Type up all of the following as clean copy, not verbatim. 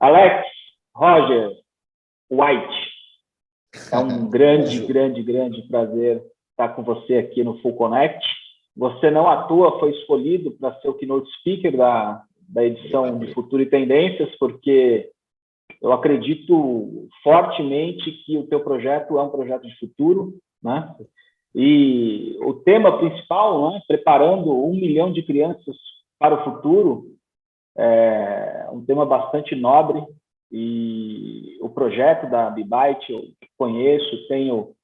Alex Roger White, é um grande prazer estar com você aqui no Full Connect. Você não à toa foi escolhido para ser o keynote speaker da edição de Futuro e Tendências, porque eu acredito fortemente que o teu projeto é um projeto de futuro, né? E o tema principal, né, preparando 1 milhão de crianças para o futuro, é um tema bastante nobre, e o projeto da BBite eu conheço, tenho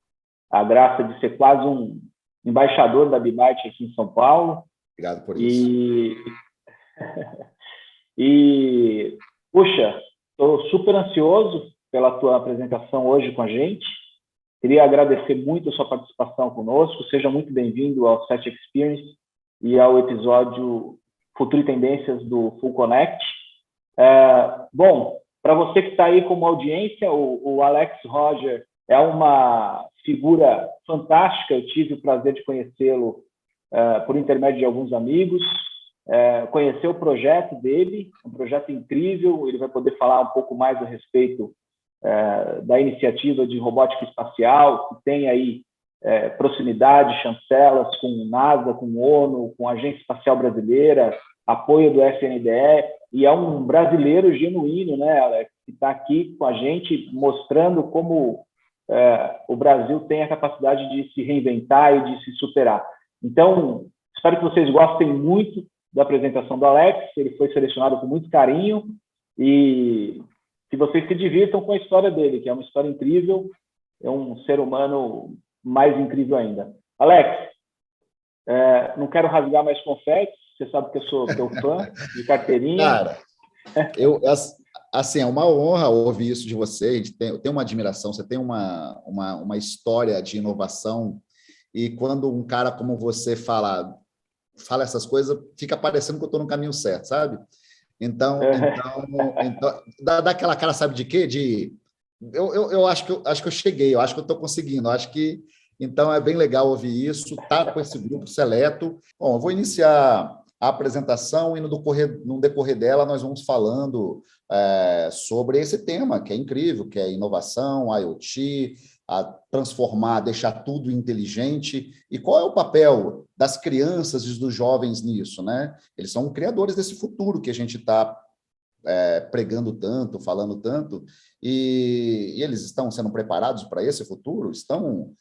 a graça de ser quase um embaixador da BBite aqui em São Paulo. Obrigado por isso. Puxa, estou super ansioso pela tua apresentação hoje com a gente. Queria agradecer muito a sua participação conosco. Seja muito bem-vindo ao Set Experience e ao episódio Futuro e Tendências do Full Connect. Bom, para você que está aí como audiência, o Alex Roger é uma figura fantástica. Eu tive o prazer de conhecê-lo por intermédio de alguns amigos, conhecer o projeto dele, um projeto incrível. Ele vai poder falar um pouco mais a respeito da iniciativa de robótica espacial, que tem aí proximidade, chancelas com NASA, com ONU, com a Agência Espacial Brasileira, apoio do FNDE, e é um brasileiro genuíno, né, Alex, que está aqui com a gente, mostrando como o Brasil tem a capacidade de se reinventar e de se superar. Então, espero que vocês gostem muito da apresentação do Alex. Ele foi selecionado com muito carinho, e que vocês se divirtam com a história dele, que é uma história incrível, é um ser humano mais incrível ainda. Alex, não quero rasgar mais confetes, você sabe que eu sou teu fã de carteirinha. Cara, assim, é uma honra ouvir isso de você. Eu tenho uma admiração, você tem uma história de inovação, e quando um cara como você fala essas coisas, fica parecendo que eu estou no caminho certo, sabe? Então dá aquela cara, sabe de quê? Eu acho que eu cheguei, eu acho que eu estou conseguindo, então é bem legal ouvir isso, tá com esse grupo seleto. Bom, eu vou iniciar a apresentação, e no decorrer dela nós vamos falando sobre esse tema, que é incrível, que é inovação, IoT, a transformar, deixar tudo inteligente, e qual é o papel das crianças e dos jovens nisso, né? Eles são criadores desse futuro que a gente está pregando tanto, falando tanto, e eles estão sendo preparados para esse futuro, estão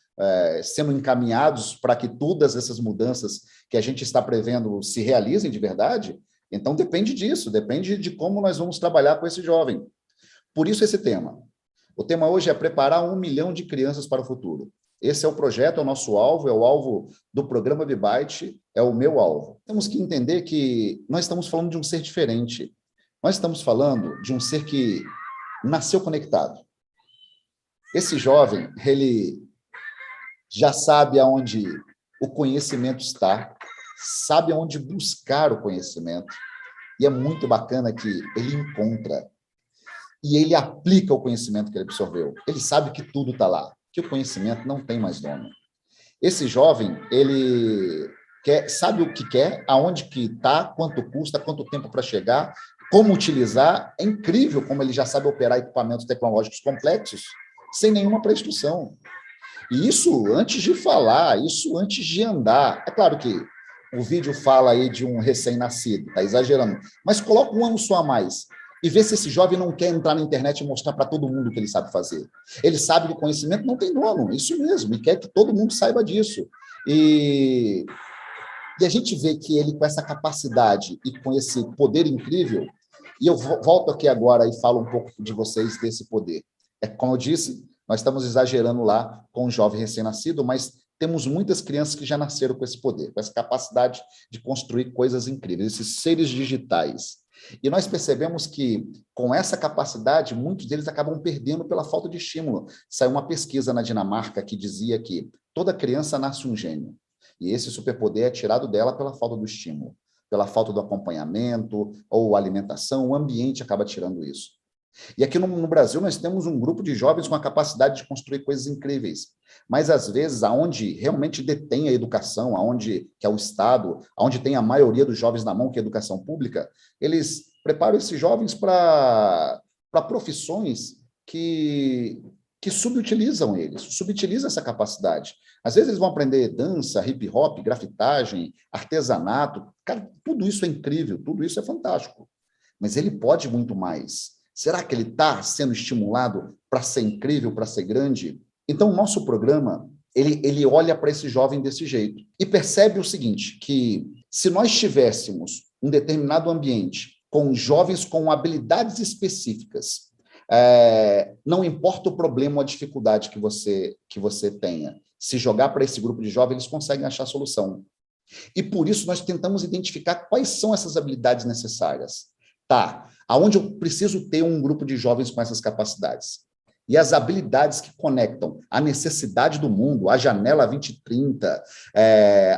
sendo encaminhados para que todas essas mudanças que a gente está prevendo se realizem de verdade. Então, depende disso, depende de como nós vamos trabalhar com esse jovem. Por isso, esse tema. O tema hoje é preparar 1 milhão de crianças para o futuro. Esse é o projeto, é o nosso alvo, é o alvo do programa BBite, é o meu alvo. Temos que entender que nós estamos falando de um ser diferente. Nós estamos falando de um ser que nasceu conectado. Esse jovem, ele já sabe aonde o conhecimento está, sabe aonde buscar o conhecimento, e é muito bacana que ele encontra e ele aplica o conhecimento que ele absorveu. Ele sabe que tudo está lá, que o conhecimento não tem mais dono. Esse jovem, ele sabe o que quer, aonde que está, quanto custa, quanto tempo para chegar, como utilizar. É incrível como ele já sabe operar equipamentos tecnológicos complexos sem nenhuma pré-instrução. E isso antes de falar, isso antes de andar. É claro que o vídeo fala aí de um recém-nascido, está exagerando, mas coloca um ano só a mais e vê se esse jovem não quer entrar na internet e mostrar para todo mundo o que ele sabe fazer. Ele sabe que o conhecimento não tem dono, isso mesmo, e quer que todo mundo saiba disso. E a gente vê que ele, com essa capacidade e com esse poder incrível, e eu volto aqui agora e falo um pouco de vocês desse poder. Como eu disse, nós estamos exagerando lá com um jovem recém-nascido, mas temos muitas crianças que já nasceram com esse poder, com essa capacidade de construir coisas incríveis, esses seres digitais. E nós percebemos que, com essa capacidade, muitos deles acabam perdendo pela falta de estímulo. Saiu uma pesquisa na Dinamarca que dizia que toda criança nasce um gênio, e esse superpoder é tirado dela pela falta do estímulo, pela falta do acompanhamento ou alimentação. O ambiente acaba tirando isso. E aqui no Brasil nós temos um grupo de jovens com a capacidade de construir coisas incríveis, mas às vezes aonde realmente detém a educação, que é o Estado, aonde tem a maioria dos jovens na mão, que é a educação pública, eles preparam esses jovens para para profissões que subutilizam eles, subutilizam essa capacidade. Às vezes eles vão aprender dança, hip hop, grafitagem, artesanato. Cara, tudo isso é incrível, tudo isso é fantástico. Mas ele pode muito mais. Será que ele está sendo estimulado para ser incrível, para ser grande? Então, o nosso programa, ele olha para esse jovem desse jeito e percebe o seguinte, que se nós tivéssemos um determinado ambiente com jovens com habilidades específicas, não importa o problema ou a dificuldade que você tenha, se jogar para esse grupo de jovens, eles conseguem achar a solução. E por isso nós tentamos identificar quais são essas habilidades necessárias. Tá, aonde eu preciso ter um grupo de jovens com essas capacidades? E as habilidades que conectam a necessidade do mundo, a janela 2030,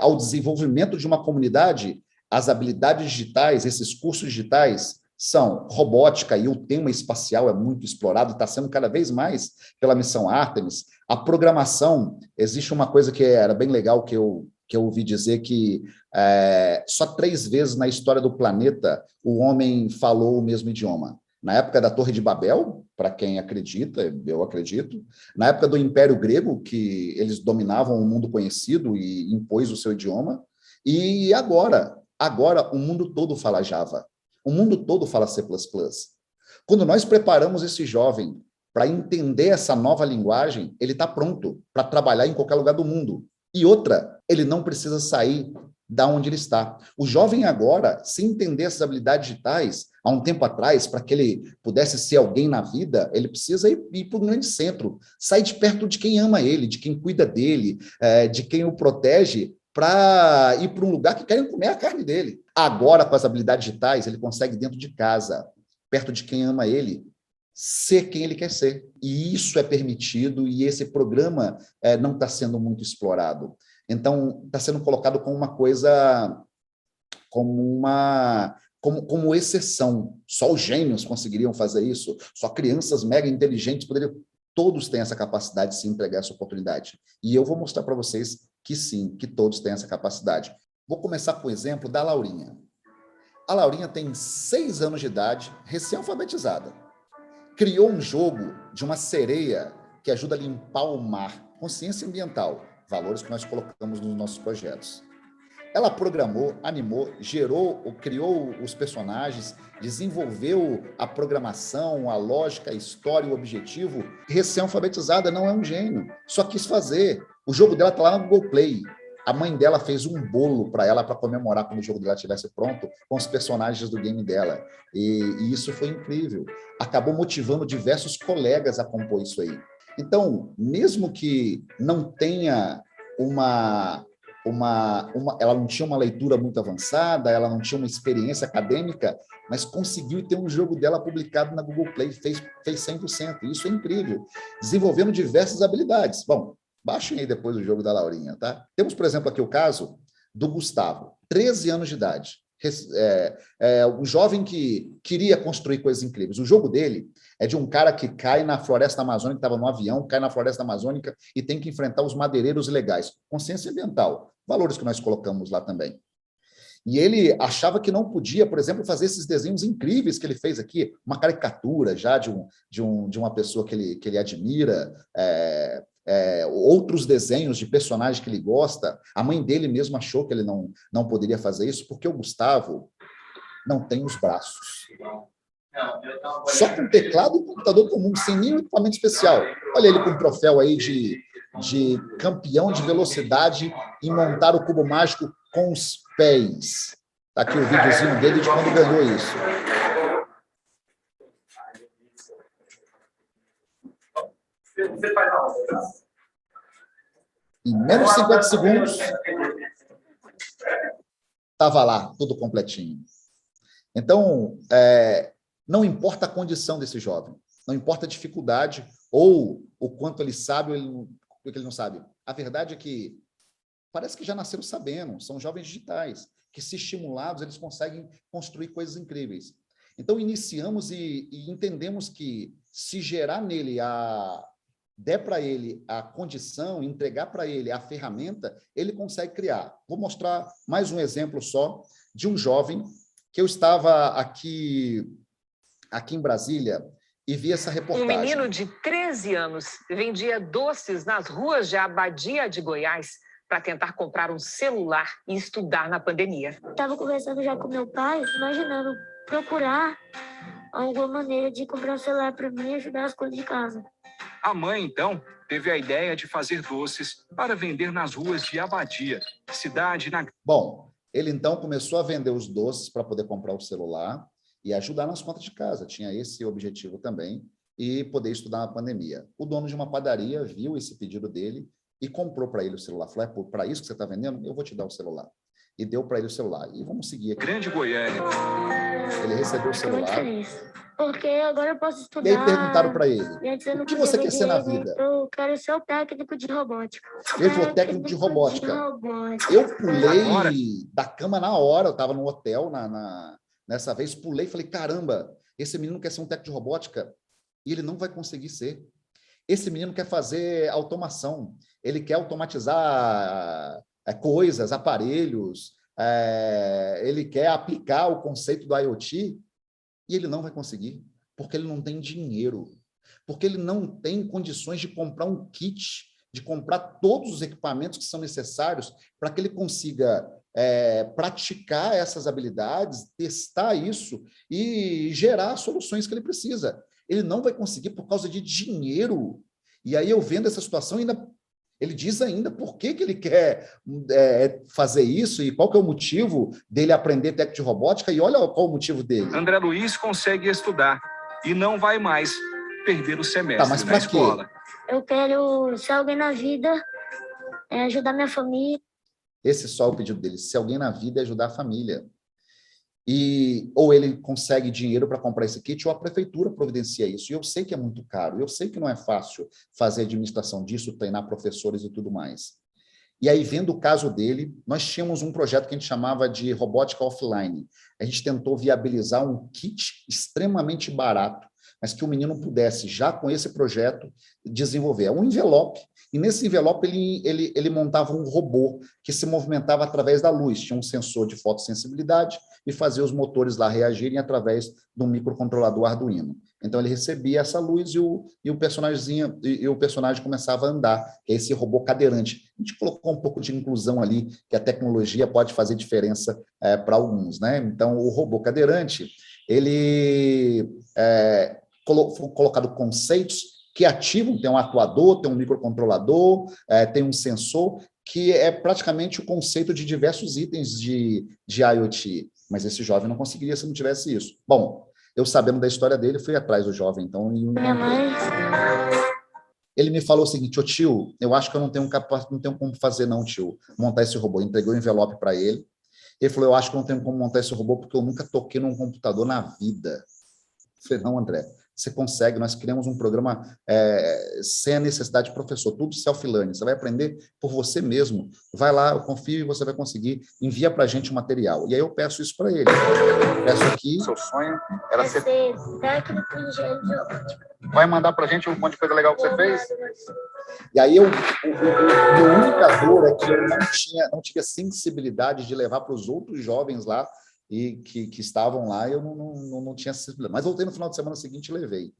ao desenvolvimento de uma comunidade, as habilidades digitais, esses cursos digitais, são robótica, e o tema espacial é muito explorado, está sendo cada vez mais pela missão Artemis. A programação, existe uma coisa que era bem legal que eu ouvi dizer que só 3 vezes na história do planeta o homem falou o mesmo idioma. Na época da Torre de Babel, para quem acredita, eu acredito. Na época do Império Grego, que eles dominavam o mundo conhecido e impôs o seu idioma. E agora o mundo todo fala Java. O mundo todo fala C++. Quando nós preparamos esse jovem para entender essa nova linguagem, ele está pronto para trabalhar em qualquer lugar do mundo. E outra, ele não precisa sair da onde ele está. O jovem agora, se entender essas habilidades digitais, há um tempo atrás, para que ele pudesse ser alguém na vida, ele precisa ir para um grande centro, sair de perto de quem ama ele, de quem cuida dele, de quem o protege, para ir para um lugar que querem comer a carne dele. Agora, com as habilidades digitais, ele consegue dentro de casa, perto de quem ama ele, ser quem ele quer ser. E isso é permitido, e esse programa não está sendo muito explorado. Então, está sendo colocado como uma coisa, como exceção. Só os gênios conseguiriam fazer isso, só crianças mega inteligentes poderiam. Todos têm essa capacidade de se entregar essa oportunidade. E eu vou mostrar para vocês que sim, que todos têm essa capacidade. Vou começar com o exemplo da Laurinha. A Laurinha tem 6 anos de idade, recém-alfabetizada. Criou um jogo de uma sereia que ajuda a limpar o mar, consciência ambiental, valores que nós colocamos nos nossos projetos. Ela programou, animou, criou os personagens, desenvolveu a programação, a lógica, a história, o objetivo. Recém-alfabetizada, não é um gênio, só quis fazer. O jogo dela está lá no Google Play. A mãe dela fez um bolo para ela para comemorar quando o jogo dela estivesse pronto com os personagens do game dela. E isso foi incrível. Acabou motivando diversos colegas a compor isso aí. Então, mesmo que não tenha ela não tinha uma leitura muito avançada, ela não tinha uma experiência acadêmica, mas conseguiu ter um jogo dela publicado na Google Play, fez 100%. Isso é incrível. Desenvolvendo diversas habilidades. Bom, baixem aí depois o jogo da Laurinha, tá? Temos, por exemplo, aqui o caso do Gustavo, 13 anos de idade. Um jovem que queria construir coisas incríveis. O jogo dele é de um cara que cai na floresta amazônica, estava no avião, cai na floresta amazônica e tem que enfrentar os madeireiros ilegais. Consciência ambiental, valores que nós colocamos lá também. E ele achava que não podia, por exemplo, fazer esses desenhos incríveis que ele fez aqui, uma caricatura já de uma pessoa que ele admira, outros desenhos de personagens que ele gosta. A mãe dele mesmo achou que ele não poderia fazer isso, porque o Gustavo não tem os braços. Só com teclado e computador comum, sem nenhum equipamento especial. Olha ele com um troféu aí de campeão de velocidade em montar o cubo mágico com os pés. Está aqui o videozinho dele de quando ganhou isso. Você faz a outra. Em menos de 50 segundos, estava lá, tudo completinho. Então, não importa a condição desse jovem, não importa a dificuldade ou o quanto ele sabe ou o que ele não sabe. A verdade é que parece que já nasceram sabendo, são jovens digitais, que se estimulados, eles conseguem construir coisas incríveis. Então, iniciamos e entendemos que se gerar nele der para ele a condição, entregar para ele a ferramenta, ele consegue criar. Vou mostrar mais um exemplo só de um jovem que eu estava aqui em Brasília e vi essa reportagem. Um menino de 13 anos vendia doces nas ruas de Abadia de Goiás para tentar comprar um celular e estudar na pandemia. Estava conversando já com meu pai, imaginando procurar alguma maneira de comprar um celular para mim e ajudar as coisas de casa. A mãe, então, teve a ideia de fazer doces para vender nas ruas de Abadia, cidade na... Bom, ele então começou a vender os doces para poder comprar o celular e ajudar nas contas de casa. Tinha esse objetivo também, e poder estudar na pandemia. O dono de uma padaria viu esse pedido dele e comprou para ele o celular. Falou, para isso que você está vendendo, eu vou te dar o celular. E deu para ele o celular. E vamos seguir aqui. Grande Goiânia. Ele recebeu o celular. Porque agora eu posso estudar. E aí perguntaram para ele, o que você quer ser na vida? Eu quero ser o técnico de robótica. Ele falou, técnico de robótica. Eu pulei da cama na hora, eu estava no hotel nessa vez, pulei e falei, caramba, esse menino quer ser um técnico de robótica e ele não vai conseguir ser. Esse menino quer fazer automação, ele quer automatizar coisas, aparelhos, ele quer aplicar o conceito do IoT e ele não vai conseguir, porque ele não tem dinheiro, porque ele não tem condições de comprar um kit, de comprar todos os equipamentos que são necessários para que ele consiga praticar essas habilidades, testar isso e gerar as soluções que ele precisa. Ele não vai conseguir por causa de dinheiro. E aí eu vendo essa situação, ele diz ainda por que ele quer fazer isso e qual que é o motivo dele aprender técnica de robótica, e olha qual o motivo dele. André Luiz consegue estudar e não vai mais perder o semestre mas na escola. Eu quero ser alguém na vida, ajudar minha família. Esse só é o pedido dele, ser alguém na vida e ajudar a família. Ou ele consegue dinheiro para comprar esse kit, ou a prefeitura providencia isso. E eu sei que é muito caro, eu sei que não é fácil fazer administração disso, treinar professores e tudo mais. E aí, vendo o caso dele, nós tínhamos um projeto que a gente chamava de robótica offline. A gente tentou viabilizar um kit extremamente barato, mas que o menino pudesse, já com esse projeto, desenvolver um envelope. E nesse envelope ele montava um robô que se movimentava através da luz. Tinha um sensor de fotossensibilidade e fazia os motores lá reagirem através de um microcontrolador Arduino. Então ele recebia essa luz e o personagem começava a andar, que é esse robô cadeirante. A gente colocou um pouco de inclusão ali, que a tecnologia pode fazer diferença para alguns, né? Então o robô cadeirante, ele foi colocado conceitos que ativam, tem um atuador, tem um microcontrolador, tem um sensor, que é praticamente o conceito de diversos itens de IoT. Mas esse jovem não conseguiria se não tivesse isso. Bom, eu sabendo da história dele, fui atrás do jovem, então... Ele me falou o seguinte, tio, eu acho que eu não tenho como fazer não, tio, montar esse robô. Entregou o envelope para ele. Ele falou, eu acho que eu não tenho como montar esse robô porque eu nunca toquei num computador na vida. Eu falei, não, André, você consegue, nós criamos um programa sem a necessidade de professor, tudo self-learning, você vai aprender por você mesmo, vai lá, eu confio e você vai conseguir, envia para a gente o material. E aí eu peço isso para ele. Peço aqui... Seu sonho era ser técnico em engenharia de robótica. Vai mandar para a gente um monte de coisa legal que você fez? E aí, meu única dor é que eu não tinha sensibilidade de levar para os outros jovens lá, e que estavam lá, eu não tinha sensibilidade. Mas voltei no final de semana seguinte e levei.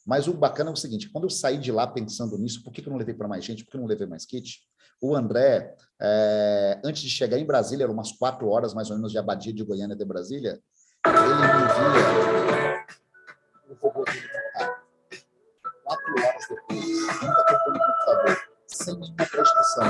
Mas o bacana é o seguinte, quando eu saí de lá pensando nisso, por que eu não levei para mais gente, por que eu não levei mais kit? O André, antes de chegar em Brasília, eram umas 4 horas, mais ou menos, de Abadia de Goiânia de Brasília, ele me via o robô dele montar. 4 horas depois, nunca tocou no computador, sem nenhuma prestação,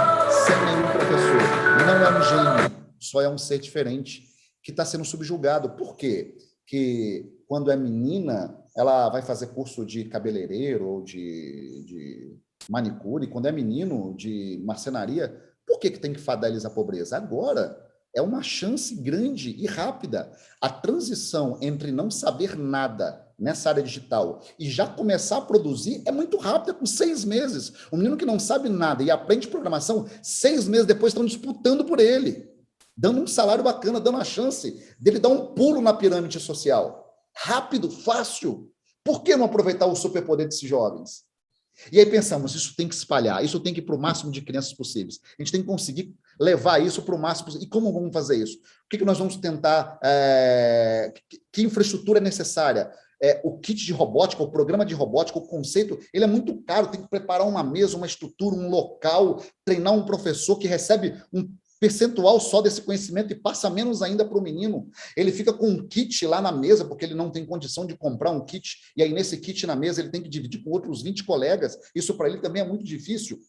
sem nenhum professor. Não é um gênio, só é um ser diferente, que está sendo subjugado. Por quê? Que quando é menina, ela vai fazer curso de cabeleireiro ou de manicure, quando é menino, de marcenaria, por que tem que fadar eles à pobreza? Agora é uma chance grande e rápida. A transição entre não saber nada nessa área digital e já começar a produzir é muito rápida, com 6 meses. O menino que não sabe nada e aprende programação, 6 meses depois estão disputando por ele, dando um salário bacana, dando a chance dele dar um pulo na pirâmide social. Rápido, fácil. Por que não aproveitar o superpoder desses jovens? E aí pensamos, isso tem que espalhar, isso tem que ir para o máximo de crianças possíveis. A gente tem que conseguir levar isso para o máximo possível. E como vamos fazer isso? O que nós vamos tentar? Que infraestrutura é necessária? o kit de robótica, o programa de robótica, o conceito, ele é muito caro, tem que preparar uma mesa, uma estrutura, um local, treinar um professor que recebe um percentual só desse conhecimento e passa menos ainda para o menino. Ele fica com um kit lá na mesa, porque ele não tem condição de comprar um kit, e aí nesse kit na mesa ele tem que dividir com outros 20 colegas. Isso para ele também é muito difícil.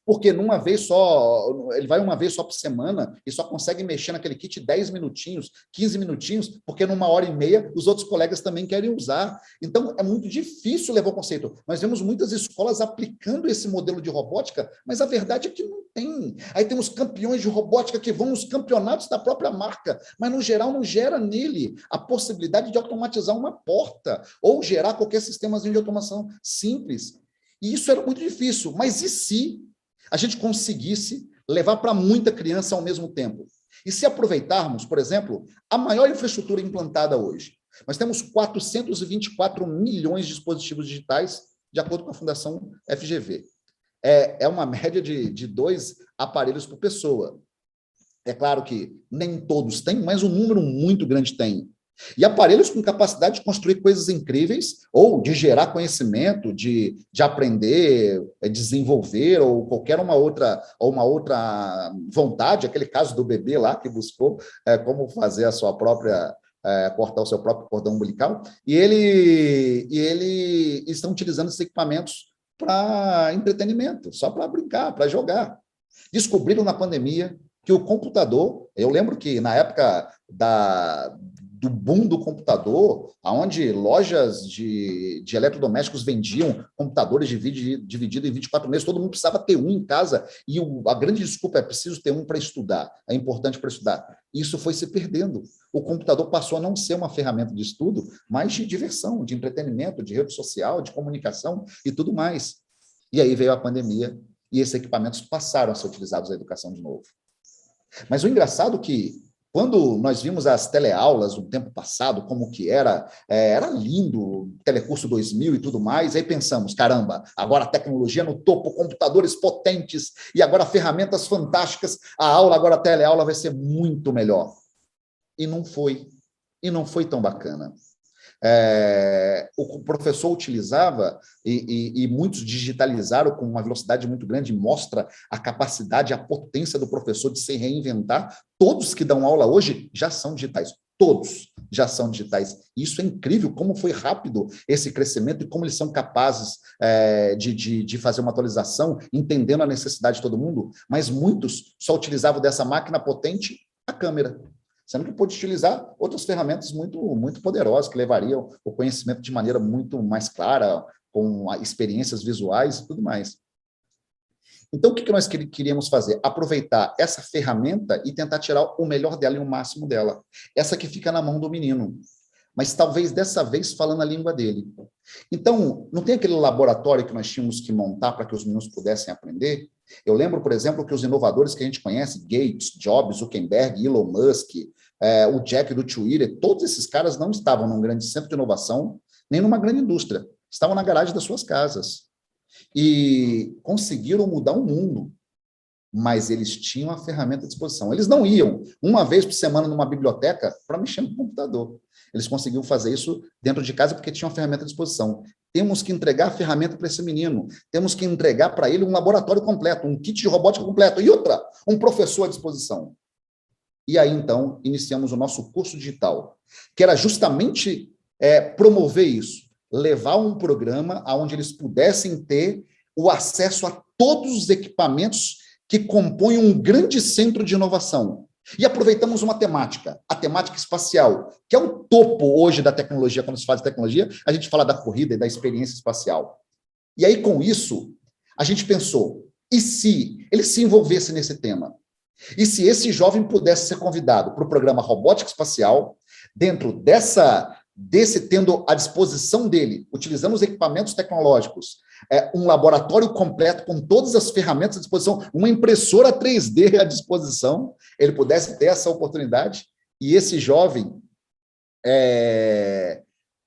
Porque numa vez só, ele vai uma vez só por semana e só consegue mexer naquele kit 10 minutinhos, 15 minutinhos, porque numa hora e meia os outros colegas também querem usar. Então, é muito difícil levar o conceito. Nós vemos muitas escolas aplicando esse modelo de robótica, mas a verdade é que não tem. Aí temos campeões de robótica que vão nos campeonatos da própria marca, mas no geral não gera nele a possibilidade de automatizar uma porta ou gerar qualquer sistemazinho de automação simples. E isso era muito difícil. Mas e se a gente conseguisse levar para muita criança ao mesmo tempo? E se aproveitarmos, por exemplo, a maior infraestrutura implantada hoje? Nós temos 424 milhões de dispositivos digitais, de acordo com a Fundação FGV. É uma média de 2 aparelhos por pessoa. É claro que nem todos têm, mas um número muito grande tem. E aparelhos com capacidade de construir coisas incríveis, ou de gerar conhecimento, de aprender, desenvolver, ou qualquer uma outra vontade, aquele caso do bebê lá que buscou como fazer a sua própria, cortar o seu próprio cordão umbilical, e ele estão utilizando esses equipamentos para entretenimento, só para brincar, para jogar. Descobriram na pandemia que o computador, eu lembro que na época do boom do computador, onde lojas de eletrodomésticos vendiam computadores divididos em 24 meses, todo mundo precisava ter um em casa, e a grande desculpa é preciso ter um para estudar, é importante para estudar. Isso foi se perdendo. O computador passou a não ser uma ferramenta de estudo, mas de diversão, de entretenimento, de rede social, de comunicação e tudo mais. E aí veio a pandemia, e esses equipamentos passaram a ser utilizados na educação de novo. Mas o engraçado é que, quando nós vimos as teleaulas no tempo passado, como que era lindo, Telecurso 2000 e tudo mais, aí pensamos, caramba, agora a tecnologia no topo, computadores potentes, e agora ferramentas fantásticas, a aula, agora a teleaula vai ser muito melhor. E não foi tão bacana. O professor utilizava, e muitos digitalizaram com uma velocidade muito grande, mostra a capacidade, a potência do professor de se reinventar. Todos que dão aula hoje já são digitais, todos já são digitais. Isso é incrível, como foi rápido esse crescimento e como eles são capazes de fazer uma atualização, entendendo a necessidade de todo mundo, mas muitos só utilizavam dessa máquina potente a câmera, sendo que pode utilizar outras ferramentas muito, muito poderosas, que levariam o conhecimento de maneira muito mais clara, com experiências visuais e tudo mais. Então, o que nós queríamos fazer? Aproveitar essa ferramenta e tentar tirar o melhor dela e o máximo dela. Essa que fica na mão do menino, mas talvez dessa vez falando a língua dele. Então, não tem aquele laboratório que nós tínhamos que montar para que os meninos pudessem aprender? Eu lembro, por exemplo, que os inovadores que a gente conhece, Gates, Jobs, Zuckerberg, Elon Musk, o Jack do Twitter, todos esses caras não estavam num grande centro de inovação, nem numa grande indústria. Estavam na garagem das suas casas. E conseguiram mudar o mundo, mas eles tinham a ferramenta à disposição. Eles não iam uma vez por semana numa biblioteca para mexer no computador. Eles conseguiam fazer isso dentro de casa porque tinham a ferramenta à disposição. Temos que entregar a ferramenta para esse menino. Temos que entregar para ele um laboratório completo, um kit de robótica completo. E outra, um professor à disposição. E aí, então, iniciamos o nosso curso digital, que era justamente promover isso, levar um programa onde eles pudessem ter o acesso a todos os equipamentos que compõem um grande centro de inovação. E aproveitamos uma temática, a temática espacial, que é o topo hoje da tecnologia. Quando se fala de tecnologia, a gente fala da corrida e da experiência espacial. E aí, com isso, a gente pensou, e se ele se envolvesse nesse tema? E se esse jovem pudesse ser convidado para o programa Robótica Espacial, dentro desse tendo à disposição dele, utilizando os equipamentos tecnológicos, um laboratório completo com todas as ferramentas à disposição, uma impressora 3D à disposição, ele pudesse ter essa oportunidade e esse jovem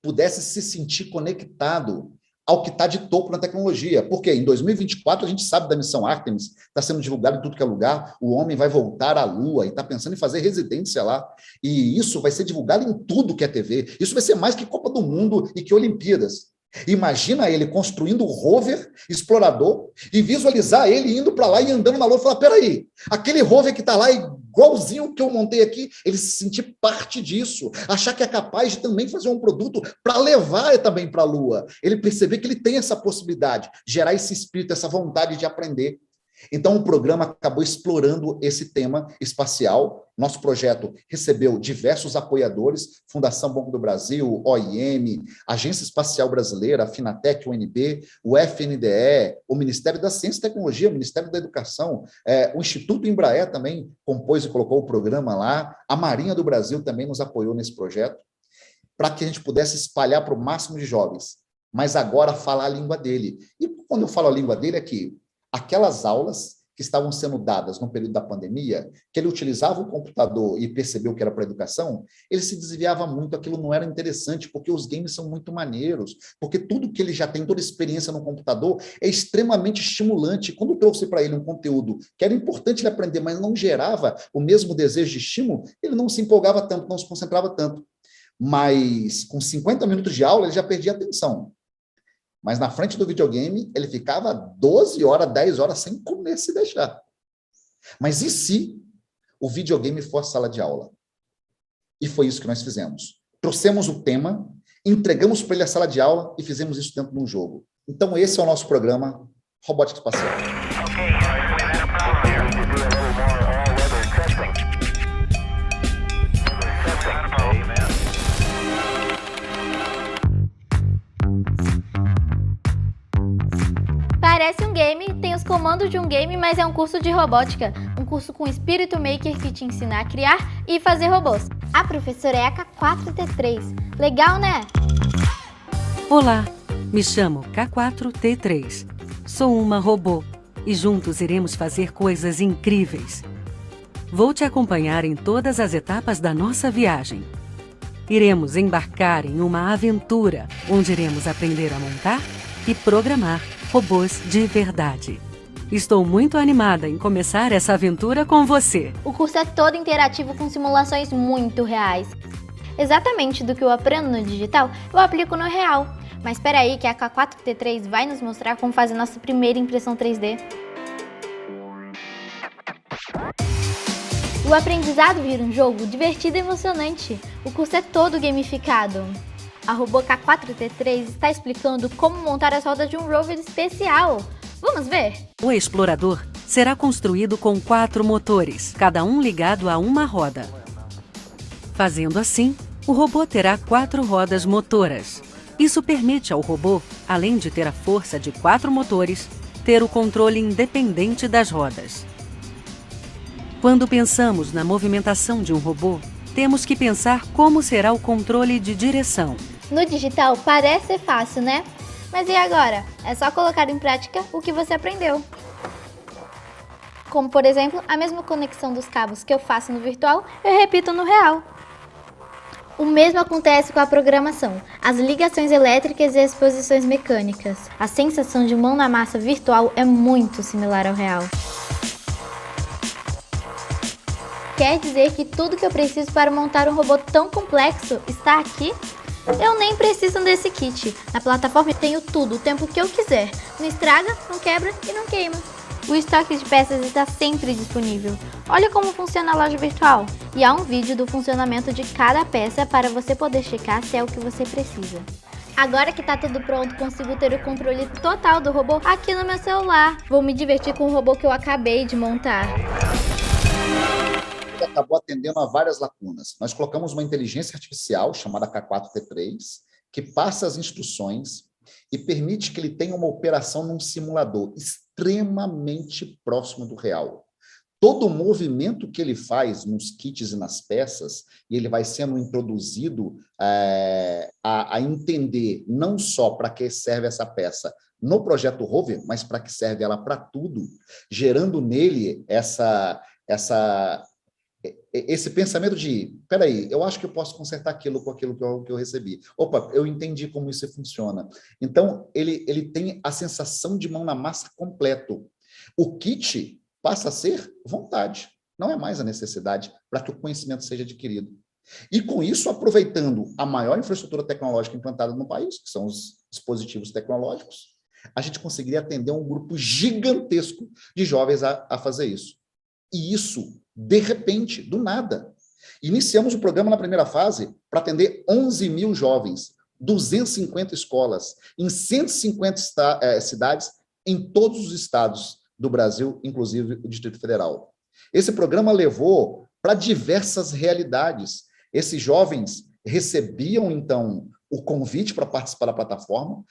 pudesse se sentir conectado ao que está de topo na tecnologia. Porque em 2024 a gente sabe da missão Artemis, está sendo divulgado em tudo que é lugar, o homem vai voltar à Lua e está pensando em fazer residência lá. E isso vai ser divulgado em tudo que é TV. Isso vai ser mais que Copa do Mundo e que Olimpíadas. Imagina ele construindo o rover explorador e visualizar ele indo para lá e andando na Lua e falar, peraí, aquele rover que está lá igualzinho que eu montei aqui, ele se sentir parte disso, achar que é capaz de também fazer um produto para levar também para a Lua. Ele perceber que ele tem essa possibilidade, gerar esse espírito, essa vontade de aprender. Então, o programa acabou explorando esse tema espacial. Nosso projeto recebeu diversos apoiadores, Fundação Banco do Brasil, OIM, Agência Espacial Brasileira, a Finatec, UNB, o FNDE, o Ministério da Ciência e Tecnologia, o Ministério da Educação, o Instituto Embraer também compôs e colocou o programa lá, a Marinha do Brasil também nos apoiou nesse projeto, para que a gente pudesse espalhar para o máximo de jovens, mas agora falar a língua dele. E quando eu falo a língua dele é que aquelas aulas que estavam sendo dadas no período da pandemia, que ele utilizava o computador e percebeu que era para educação, ele se desviava muito, aquilo não era interessante, porque os games são muito maneiros, porque tudo que ele já tem, toda experiência no computador, é extremamente estimulante. Quando eu trouxe para ele um conteúdo que era importante ele aprender, mas não gerava o mesmo desejo de estímulo, ele não se empolgava tanto, não se concentrava tanto. Mas com 50 minutos de aula, ele já perdia a atenção. Mas na frente do videogame, ele ficava 12 horas, 10 horas sem comer, se deixar. Mas e se o videogame for a sala de aula? E foi isso que nós fizemos. Trouxemos o tema, entregamos para ele a sala de aula e fizemos isso dentro de um jogo. Então, esse é o nosso programa Robótica Espacial. Parece um game, tem os comandos de um game, mas é um curso de robótica. Um curso com espírito maker que te ensina a criar e fazer robôs. A professora é a K4T3. Legal, né? Olá, me chamo K4T3. Sou uma robô e juntos iremos fazer coisas incríveis. Vou te acompanhar em todas as etapas da nossa viagem. Iremos embarcar em uma aventura onde iremos aprender a montar e programar robôs de verdade. Estou muito animada em começar essa aventura com você. O curso é todo interativo com simulações muito reais. Exatamente do que eu aprendo no digital, eu aplico no real. Mas espera aí que a K4T3 vai nos mostrar como fazer nossa primeira impressão 3D. O aprendizado vira um jogo divertido e emocionante. O curso é todo gamificado. A robô K4T3 está explicando como montar as rodas de um rover especial. Vamos ver? O explorador será construído com 4 motores, cada um ligado a uma roda. Fazendo assim, o robô terá 4 rodas motoras. Isso permite ao robô, além de ter a força de 4 motores, ter o controle independente das rodas. Quando pensamos na movimentação de um robô, temos que pensar como será o controle de direção. No digital parece ser fácil, né? Mas e agora? É só colocar em prática o que você aprendeu. Como, por exemplo, a mesma conexão dos cabos que eu faço no virtual, eu repito no real. O mesmo acontece com a programação, as ligações elétricas e as posições mecânicas. A sensação de mão na massa virtual é muito similar ao real. Quer dizer que tudo que eu preciso para montar um robô tão complexo está aqui? Eu nem preciso desse kit. Na plataforma eu tenho tudo, o tempo que eu quiser. Não estraga, não quebra e não queima. O estoque de peças está sempre disponível. Olha como funciona a loja virtual. E há um vídeo do funcionamento de cada peça para você poder checar se é o que você precisa. Agora que está tudo pronto, consigo ter o controle total do robô aqui no meu celular. Vou me divertir com o robô que eu acabei de montar. Acabou atendendo a várias lacunas. Nós colocamos uma inteligência artificial chamada K4T3, que passa as instruções e permite que ele tenha uma operação num simulador extremamente próximo do real. Todo o movimento que ele faz nos kits e nas peças, e ele vai sendo introduzido a entender não só para que serve essa peça no projeto Rover, mas para que serve ela para tudo, gerando nele esse pensamento de, peraí, eu acho que eu posso consertar aquilo com aquilo que eu recebi. Opa, eu entendi como isso funciona. Então, ele tem a sensação de mão na massa completo. O kit passa a ser vontade, não é mais a necessidade para que o conhecimento seja adquirido. E com isso, aproveitando a maior infraestrutura tecnológica implantada no país, que são os dispositivos tecnológicos, a gente conseguiria atender um grupo gigantesco de jovens a fazer isso. E isso, de repente, do nada. Iniciamos o programa na primeira fase para atender 11 mil jovens, 250 escolas, em 150 cidades, em todos os estados do Brasil, inclusive o Distrito Federal. Esse programa levou para diversas realidades. Esses jovens recebiam, então, o convite para participar da plataforma,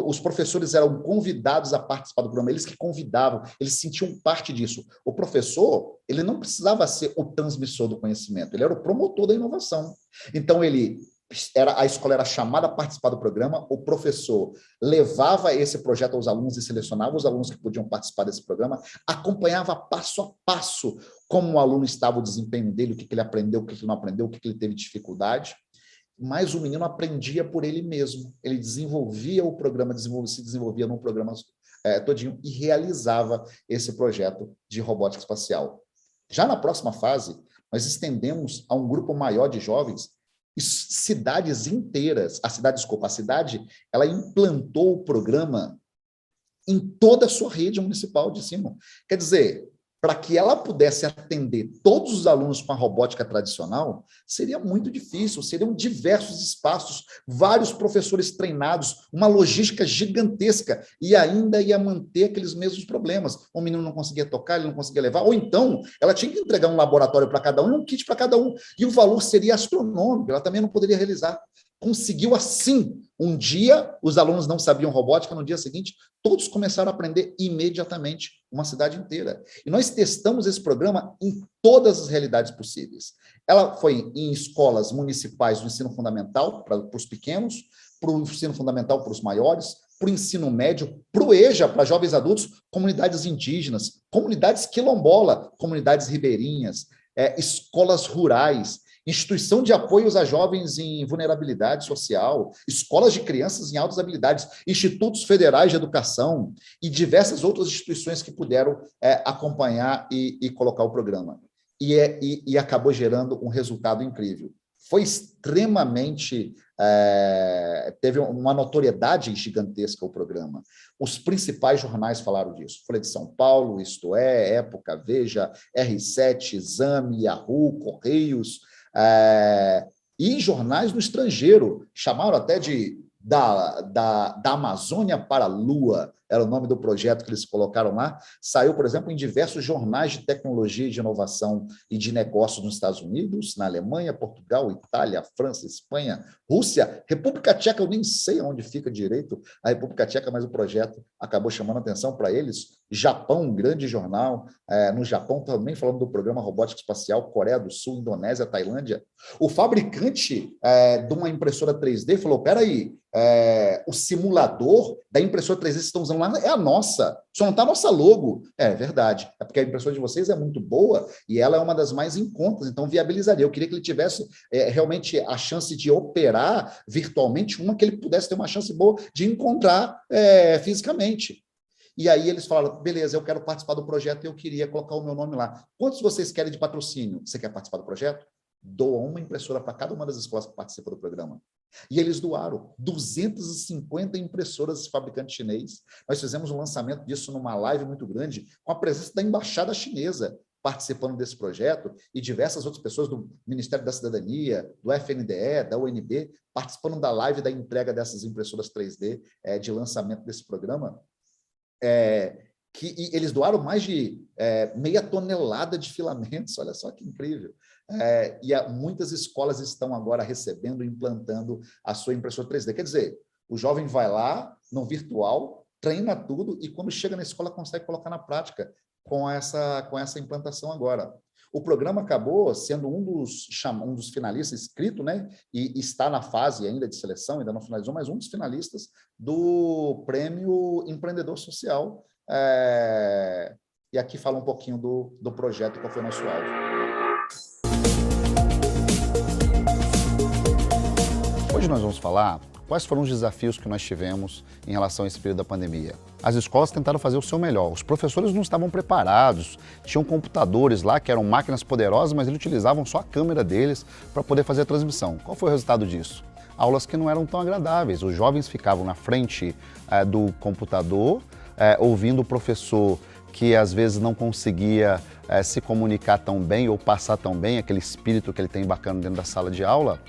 os professores eram convidados a participar do programa, eles que convidavam, eles sentiam parte disso. O professor, ele não precisava ser o transmissor do conhecimento, ele era o promotor da inovação. Então, a escola era chamada a participar do programa, o professor levava esse projeto aos alunos e selecionava os alunos que podiam participar desse programa, acompanhava passo a passo como o aluno estava, o desempenho dele, o que ele aprendeu, o que ele não aprendeu, o que ele teve dificuldade, mas o menino aprendia por ele mesmo, ele desenvolvia o programa, se desenvolvia no programa todinho e realizava esse projeto de robótica espacial. Já na próxima fase, nós estendemos a um grupo maior de jovens, cidades inteiras, a cidade, ela implantou o programa em toda a sua rede municipal de ensino. Quer dizer, para que ela pudesse atender todos os alunos com a robótica tradicional, seria muito difícil, seriam diversos espaços, vários professores treinados, uma logística gigantesca, e ainda ia manter aqueles mesmos problemas. O menino não conseguia tocar, ele não conseguia levar, ou então ela tinha que entregar um laboratório para cada um e um kit para cada um, e o valor seria astronômico, ela também não poderia realizar. Conseguiu assim. Um dia, os alunos não sabiam robótica, no dia seguinte, todos começaram a aprender imediatamente, uma cidade inteira. E nós testamos esse programa em todas as realidades possíveis. Ela foi em escolas municipais do ensino fundamental, para os pequenos, para o ensino fundamental para os maiores, para o ensino médio, para o EJA, para jovens adultos, comunidades indígenas, comunidades quilombola, comunidades ribeirinhas, escolas rurais, instituição de apoios a jovens em vulnerabilidade social, escolas de crianças em altas habilidades, institutos federais de educação e diversas outras instituições que puderam acompanhar e colocar o programa. E acabou gerando um resultado incrível. Foi extremamente... teve uma notoriedade gigantesca o programa. Os principais jornais falaram disso. Folha de São Paulo, Isto É, Época, Veja, R7, Exame, Yahoo, Correios... e jornais no estrangeiro, chamaram até da Amazônia para a Lua, era o nome do projeto que eles colocaram lá, saiu, por exemplo, em diversos jornais de tecnologia, de inovação e de negócios nos Estados Unidos, na Alemanha, Portugal, Itália, França, Espanha, Rússia, República Tcheca, eu nem sei onde fica direito a República Tcheca, mas o projeto acabou chamando a atenção para eles. Japão, um grande jornal, no Japão também falando do programa Robótica Espacial, Coreia do Sul, Indonésia, Tailândia. O fabricante de uma impressora 3D falou, peraí, o simulador da impressora 3D que vocês estão usando lá é a nossa, só não está a nossa logo. É verdade, é porque a impressora de vocês é muito boa e ela é uma das mais em contas, então viabilizaria. Eu queria que ele tivesse realmente a chance de operar virtualmente, uma que ele pudesse ter uma chance boa de encontrar fisicamente. E aí eles falaram, beleza, eu quero participar do projeto e eu queria colocar o meu nome lá. Quantos vocês querem de patrocínio? Você quer participar do projeto? Doa uma impressora para cada uma das escolas que participam do programa. E eles doaram 250 impressoras de fabricante chinês. Nós fizemos um lançamento disso numa live muito grande, com a presença da embaixada chinesa participando desse projeto e diversas outras pessoas do Ministério da Cidadania, do FNDE, da UNB, participando da live da entrega dessas impressoras 3D, de lançamento desse programa. E eles doaram mais de meia tonelada de filamentos, olha só que incrível. E muitas escolas estão agora recebendo e implantando a sua impressora 3D. Quer dizer, o jovem vai lá, no virtual, treina tudo e quando chega na escola consegue colocar na prática com essa implantação agora. O programa acabou sendo um dos finalistas inscrito, né? E está na fase ainda de seleção, ainda não finalizou, mas um dos finalistas do Prêmio Empreendedor Social. E aqui fala um pouquinho do projeto, qual foi o nosso alvo. Hoje nós vamos falar quais foram os desafios que nós tivemos em relação a esse período da pandemia. As escolas tentaram fazer o seu melhor, os professores não estavam preparados, tinham computadores lá que eram máquinas poderosas, mas eles utilizavam só a câmera deles para poder fazer a transmissão. Qual foi o resultado disso? Aulas que não eram tão agradáveis, os jovens ficavam na frente do computador, ouvindo o professor que às vezes não conseguia se comunicar tão bem ou passar tão bem, aquele espírito que ele tem bacana dentro da sala de aula,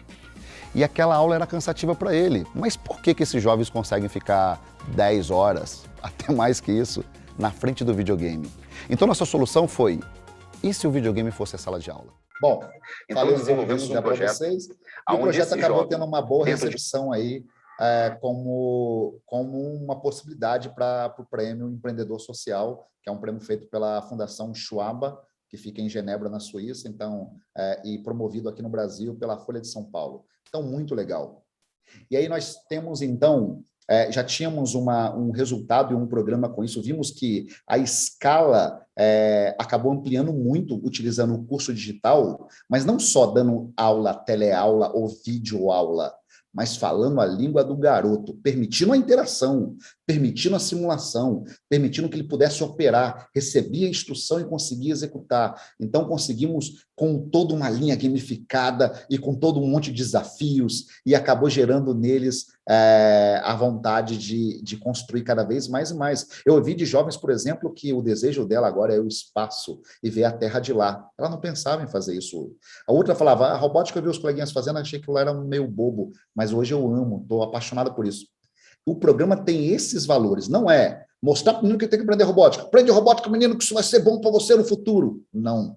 e aquela aula era cansativa para ele. Mas por que esses jovens conseguem ficar 10 horas, até mais que isso, na frente do videogame? Então nossa solução foi, e se o videogame fosse a sala de aula? Bom, então desenvolvemos um projeto, vocês, e o projeto acabou tendo uma boa recepção aí, como uma possibilidade para o prêmio Empreendedor Social, que é um prêmio feito pela Fundação Schwab, que fica em Genebra, na Suíça, então, e promovido aqui no Brasil pela Folha de São Paulo. Então, muito legal. E aí nós temos, então, já tínhamos um resultado e um programa com isso. Vimos que a escala acabou ampliando muito utilizando o curso digital, mas não só dando aula, teleaula ou videoaula, mas falando a língua do garoto, permitindo a interação, permitindo a simulação, permitindo que ele pudesse operar, recebia a instrução e conseguia executar. Então, conseguimos com toda uma linha gamificada e com todo um monte de desafios, e acabou gerando neles a vontade de construir cada vez mais e mais. Eu ouvi de jovens, por exemplo, que o desejo dela agora é o espaço e ver a Terra de lá. Ela não pensava em fazer isso. A outra falava, a robótica eu vi os coleguinhas fazendo, achei que ela era meio bobo, mas hoje eu amo, estou apaixonado por isso. O programa tem esses valores, não é mostrar para o menino que tem que aprender robótica. Aprende robótica, menino, que isso vai ser bom para você no futuro. Não.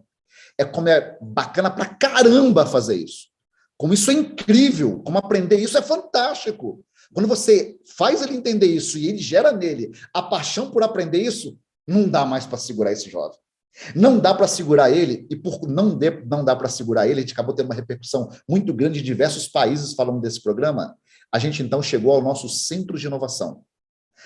É como é bacana pra caramba fazer isso. Como isso é incrível, como aprender isso é fantástico. Quando você faz ele entender isso e ele gera nele a paixão por aprender isso, não dá mais para segurar esse jovem. Não dá para segurar ele, e por não dá para segurar ele, a gente acabou tendo uma repercussão muito grande em diversos países falando desse programa. A gente então chegou ao nosso centro de inovação.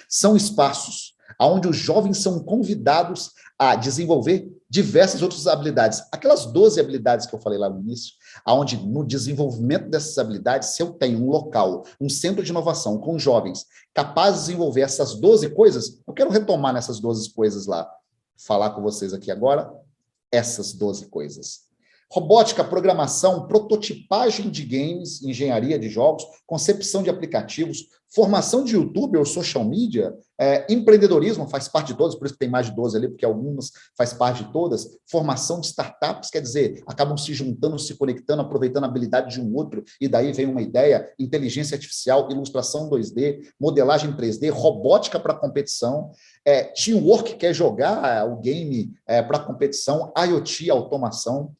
São espaços onde os jovens são convidados a desenvolver diversas outras habilidades. Aquelas 12 habilidades que eu falei lá no início, onde no desenvolvimento dessas habilidades, se eu tenho um local, um centro de inovação com jovens capazes de desenvolver essas 12 coisas, eu quero retomar nessas 12 coisas lá, falar com vocês aqui agora, essas 12 coisas. Robótica, programação, prototipagem de games, engenharia de jogos, concepção de aplicativos, formação de YouTube ou social media, empreendedorismo faz parte de todas, por isso que tem mais de 12 ali, porque algumas faz parte de todas, formação de startups, quer dizer, acabam se juntando, se conectando, aproveitando a habilidade de um outro, e daí vem uma ideia, inteligência artificial, ilustração 2D, modelagem 3D, robótica para competição, teamwork, que é jogar o game para competição, IoT, automação,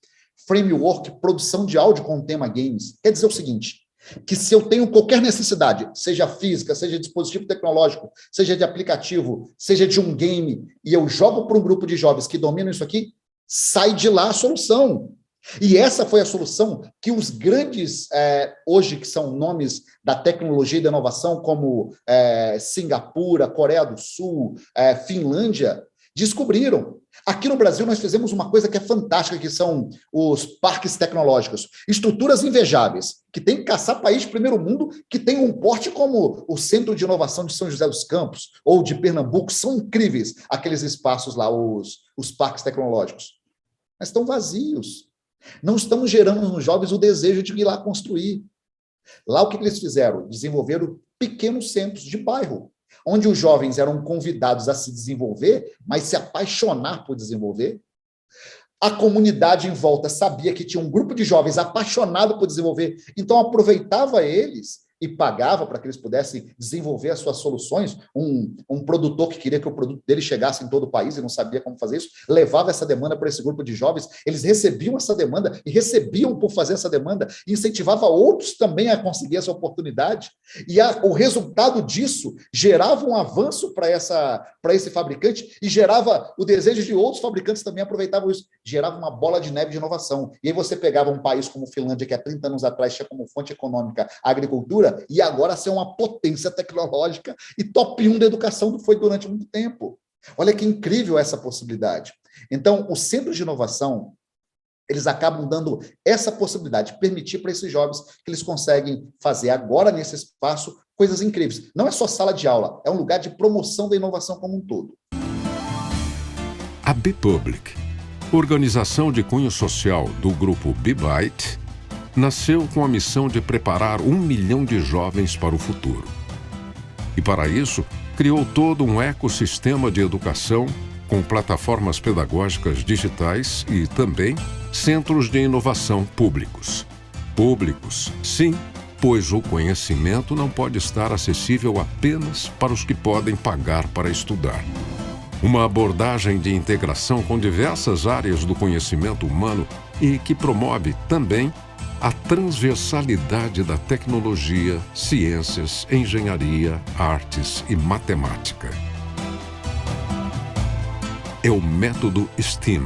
framework, produção de áudio com o tema games. Quer dizer o seguinte, que se eu tenho qualquer necessidade, seja física, seja de dispositivo tecnológico, seja de aplicativo, seja de um game, e eu jogo para um grupo de jovens que dominam isso aqui, sai de lá a solução. E essa foi a solução que os grandes, hoje, que são nomes da tecnologia e da inovação, como Singapura, Coreia do Sul, Finlândia, descobriram. Aqui no Brasil, nós fizemos uma coisa que é fantástica, que são os parques tecnológicos. Estruturas invejáveis, que tem que caçar país de primeiro mundo, que tem um porte como o Centro de Inovação de São José dos Campos, ou de Pernambuco. São incríveis aqueles espaços lá, os parques tecnológicos. Mas estão vazios. Não estamos gerando nos jovens o desejo de ir lá construir. Lá, o que eles fizeram? Desenvolveram pequenos centros de bairro, onde os jovens eram convidados a se desenvolver, mas se apaixonar por desenvolver. A comunidade em volta sabia que tinha um grupo de jovens apaixonado por desenvolver, então aproveitava eles e pagava para que eles pudessem desenvolver as suas soluções. Um produtor que queria que o produto dele chegasse em todo o país e não sabia como fazer isso, levava essa demanda para esse grupo de jovens, eles recebiam essa demanda e recebiam por fazer essa demanda, e incentivava outros também a conseguir essa oportunidade, e o resultado disso gerava um avanço para esse fabricante e gerava o desejo de outros fabricantes também aproveitavam isso, gerava uma bola de neve de inovação. E aí você pegava um país como Finlândia, que há 30 anos atrás tinha como fonte econômica a agricultura, e agora ser uma potência tecnológica e top 1 da educação, que foi durante muito tempo. Olha que incrível essa possibilidade. Então, o Centro de Inovação Eles acabam dando essa possibilidade, permitir para esses jovens que eles conseguem fazer agora nesse espaço coisas incríveis. Não é só sala de aula, é um lugar de promoção da inovação como um todo. A B-Public, organização de cunho social do grupo BeByte, nasceu com a missão de preparar 1 milhão de jovens para o futuro. E para isso, criou todo um ecossistema de educação com plataformas pedagógicas digitais e também centros de inovação públicos. Públicos, sim, pois o conhecimento não pode estar acessível apenas para os que podem pagar para estudar. Uma abordagem de integração com diversas áreas do conhecimento humano e que promove também a transversalidade da tecnologia, ciências, engenharia, artes e matemática. É o método STEAM,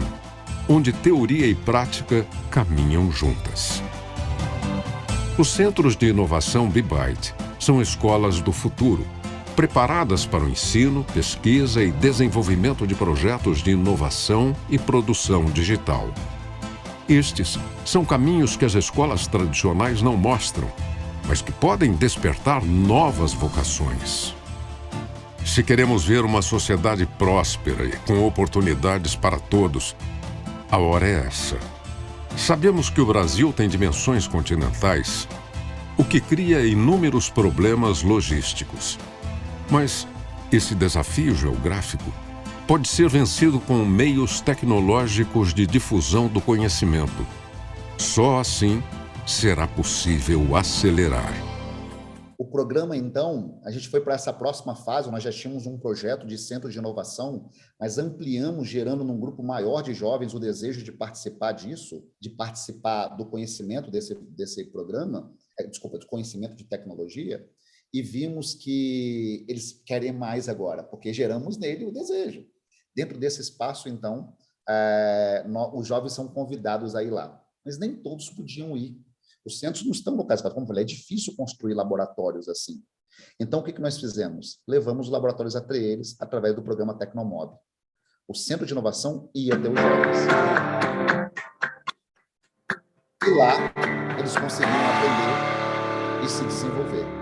onde teoria e prática caminham juntas. Os Centros de Inovação BeByte são escolas do futuro, preparadas para o ensino, pesquisa e desenvolvimento de projetos de inovação e produção digital. Estes são caminhos que as escolas tradicionais não mostram, mas que podem despertar novas vocações. Se queremos ver uma sociedade próspera e com oportunidades para todos, a hora é essa. Sabemos que o Brasil tem dimensões continentais, o que cria inúmeros problemas logísticos. Mas esse desafio geográfico pode ser vencido com meios tecnológicos de difusão do conhecimento. Só assim será possível acelerar. O programa, então, a gente foi para essa próxima fase, nós já tínhamos um projeto de centro de inovação, mas ampliamos, gerando num grupo maior de jovens o desejo de participar disso, de participar do conhecimento desse programa, do conhecimento de tecnologia, e vimos que eles querem mais agora, porque geramos nele o desejo. Dentro desse espaço, então, os jovens são convidados a ir lá, mas nem todos podiam ir. Os centros não estão localizados, como eu falei, é difícil construir laboratórios assim. Então, o que nós fizemos? Levamos os laboratórios até eles através do programa Tecnomob. O Centro de Inovação ia até os jovens. E lá, eles conseguiram aprender e se desenvolver.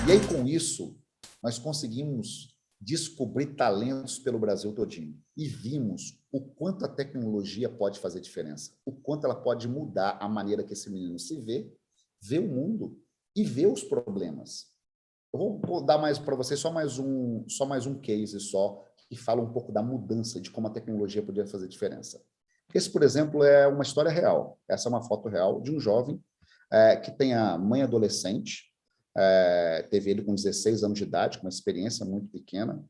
E aí, com isso, nós conseguimos descobrir talentos pelo Brasil todinho. E vimos o quanto a tecnologia pode fazer diferença, o quanto ela pode mudar a maneira que esse menino se vê o mundo e vê os problemas. Eu vou dar mais para vocês só mais um case que fala um pouco da mudança, de como a tecnologia podia fazer diferença. Esse, por exemplo, é uma história real. Essa é uma foto real de um jovem que tem a mãe adolescente, teve ele com 16 anos de idade, com uma experiência muito pequena.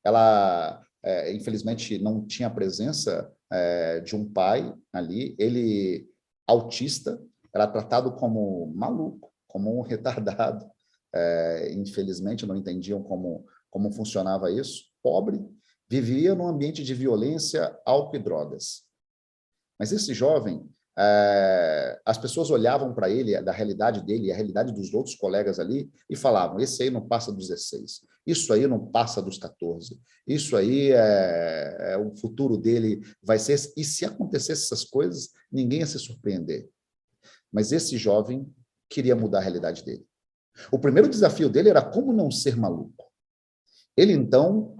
Ela, infelizmente, não tinha a presença de um pai ali. Ele, autista, era tratado como maluco, como um retardado. Infelizmente, não entendiam como funcionava isso. Pobre, vivia num ambiente de violência, álcool e drogas. Mas esse jovem, as pessoas olhavam para ele, da realidade dele, e a realidade dos outros colegas ali, e falavam, esse aí não passa dos 16, isso aí não passa dos 14, isso aí o futuro dele vai ser... E se acontecesse essas coisas, ninguém ia se surpreender. Mas esse jovem queria mudar a realidade dele. O primeiro desafio dele era como não ser maluco. Ele, então,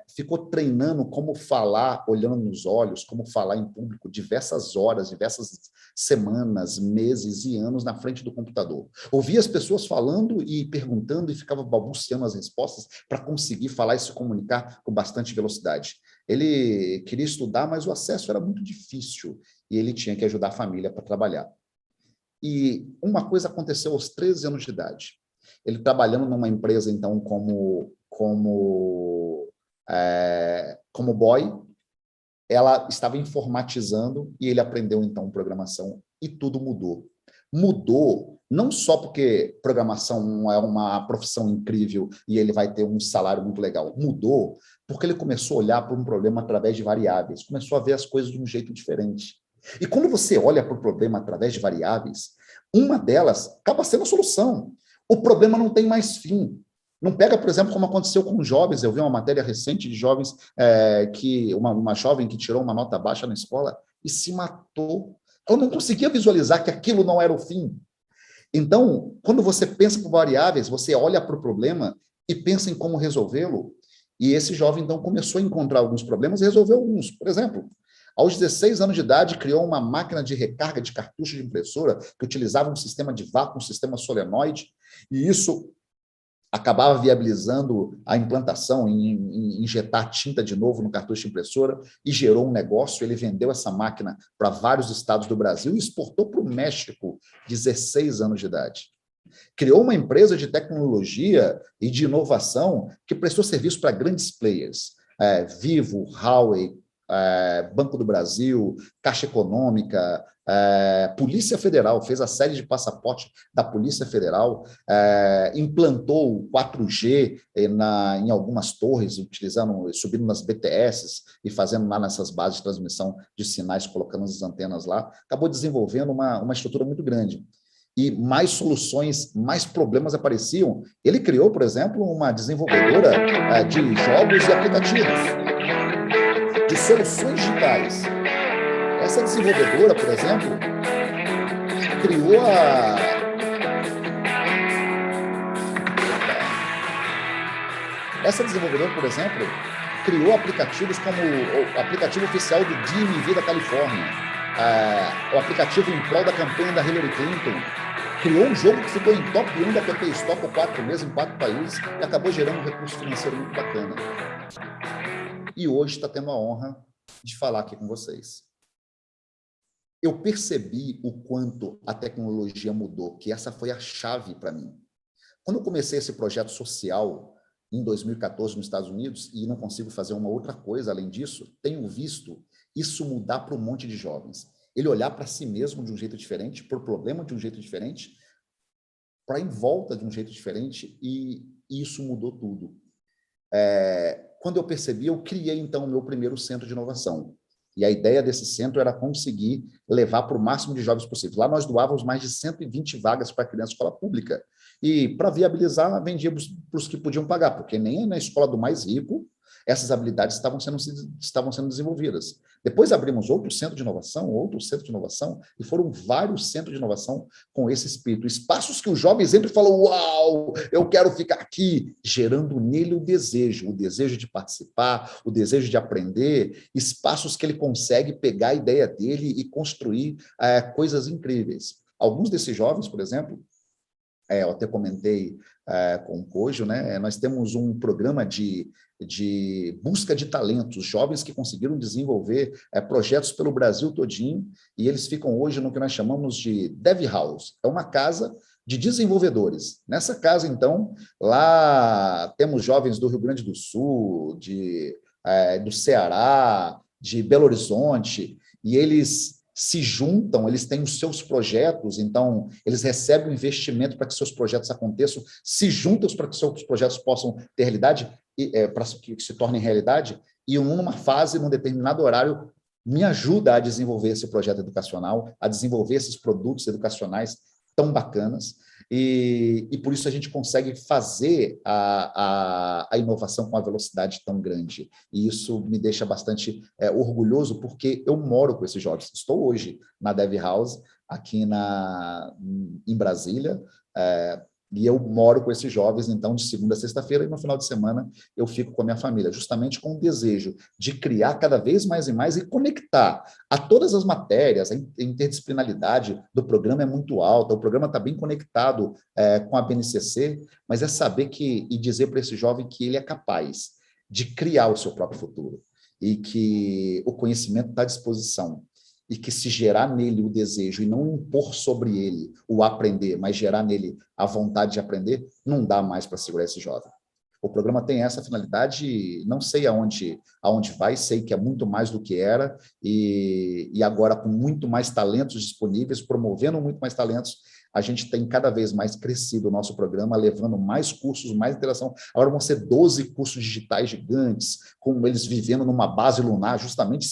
ficou treinando como falar, olhando nos olhos, como falar em público, diversas horas, diversas semanas, meses e anos na frente do computador. Ouvia as pessoas falando e perguntando e ficava balbuciando as respostas para conseguir falar e se comunicar com bastante velocidade. Ele queria estudar, mas o acesso era muito difícil e ele tinha que ajudar a família para trabalhar. E uma coisa aconteceu aos 13 anos de idade. Ele trabalhando numa empresa, então, como boy, ela estava informatizando e ele aprendeu, então, programação e tudo mudou. Mudou não só porque programação é uma profissão incrível e ele vai ter um salário muito legal. Mudou porque ele começou a olhar para um problema através de variáveis, começou a ver as coisas de um jeito diferente. E quando você olha para o problema através de variáveis, uma delas acaba sendo a solução. O problema não tem mais fim. Não pega, por exemplo, como aconteceu com jovens. Eu vi uma matéria recente de jovens, que uma jovem que tirou uma nota baixa na escola e se matou. Ela não conseguia visualizar que aquilo não era o fim. Então, quando você pensa por variáveis, você olha para o problema e pensa em como resolvê-lo. E esse jovem, então, começou a encontrar alguns problemas e resolveu alguns. Por exemplo, aos 16 anos de idade, criou uma máquina de recarga de cartucho de impressora que utilizava um sistema de vácuo, um sistema solenoide, e isso acabava viabilizando a implantação, em injetar tinta de novo no cartucho de impressora, e gerou um negócio. Ele vendeu essa máquina para vários estados do Brasil e exportou para o México, 16 anos de idade. Criou uma empresa de tecnologia e de inovação que prestou serviço para grandes players, Vivo, Huawei, Banco do Brasil, Caixa Econômica, Polícia Federal, fez a série de passaporte da Polícia Federal, implantou o 4G em algumas torres, subindo nas BTS e fazendo lá nessas bases de transmissão de sinais, colocando as antenas lá. Acabou desenvolvendo uma estrutura muito grande. E mais soluções, mais problemas apareciam. Ele criou, por exemplo, uma desenvolvedora de jogos e aplicativos, de soluções digitais. Essa desenvolvedora, por exemplo, criou aplicativos como o aplicativo oficial do DMV da Califórnia, o aplicativo em prol da campanha da Hillary Clinton. Criou um jogo que ficou em top 1 da App Store por 4 meses em 4 países e acabou gerando um recurso financeiro muito bacana. E hoje está tendo a honra de falar aqui com vocês. Eu percebi o quanto a tecnologia mudou, que essa foi a chave para mim. Quando eu comecei esse projeto social em 2014 nos Estados Unidos, e não consigo fazer uma outra coisa além disso, tenho visto isso mudar para um monte de jovens. Ele olhar para si mesmo de um jeito diferente, para o problema de um jeito diferente, para em volta de um jeito diferente, e isso mudou tudo. Quando eu percebi, eu criei, então, o meu primeiro centro de inovação. E a ideia desse centro era conseguir levar para o máximo de jovens possível. Lá nós doávamos mais de 120 vagas para criança de escola pública. E, para viabilizar, vendíamos para os que podiam pagar, porque nem na escola do mais rico essas habilidades estavam sendo desenvolvidas. Depois abrimos outro centro de inovação, e foram vários centros de inovação com esse espírito. Espaços que os jovens sempre falam, uau, eu quero ficar aqui, gerando nele o desejo de participar, o desejo de aprender, espaços que ele consegue pegar a ideia dele e construir coisas incríveis. Alguns desses jovens, por exemplo, eu até comentei com o Cojo, né? Nós temos um programa de busca de talentos, jovens que conseguiram desenvolver projetos pelo Brasil todinho, e eles ficam hoje no que nós chamamos de Dev House. É uma casa de desenvolvedores. Nessa casa, então, lá temos jovens do Rio Grande do Sul, do Ceará, de Belo Horizonte, e eles se juntam, eles têm os seus projetos, então eles recebem um investimento para que seus projetos aconteçam, se juntam para que seus projetos possam ter realidade, para que se tornem realidade, e numa fase, num determinado horário, me ajuda a desenvolver esse projeto educacional, a desenvolver esses produtos educacionais tão bacanas, e por isso a gente consegue fazer a inovação com uma velocidade tão grande. E isso me deixa bastante orgulhoso, porque eu moro com esses jovens. Estou hoje na Dev House, aqui em Brasília, e eu moro com esses jovens, então, de segunda a sexta-feira, e no final de semana eu fico com a minha família, justamente com o desejo de criar cada vez mais e mais e conectar a todas as matérias. A interdisciplinaridade do programa é muito alta, o programa está bem conectado com a BNCC, mas é saber e dizer para esse jovem que ele é capaz de criar o seu próprio futuro e que o conhecimento está à disposição. E que se gerar nele o desejo e não impor sobre ele o aprender, mas gerar nele a vontade de aprender, não dá mais para segurar esse jovem. O programa tem essa finalidade, não sei aonde vai, sei que é muito mais do que era, e agora com muito mais talentos disponíveis, promovendo muito mais talentos, a gente tem cada vez mais crescido o nosso programa, levando mais cursos, mais interação. Agora vão ser 12 cursos digitais gigantes, com eles vivendo numa base lunar, justamente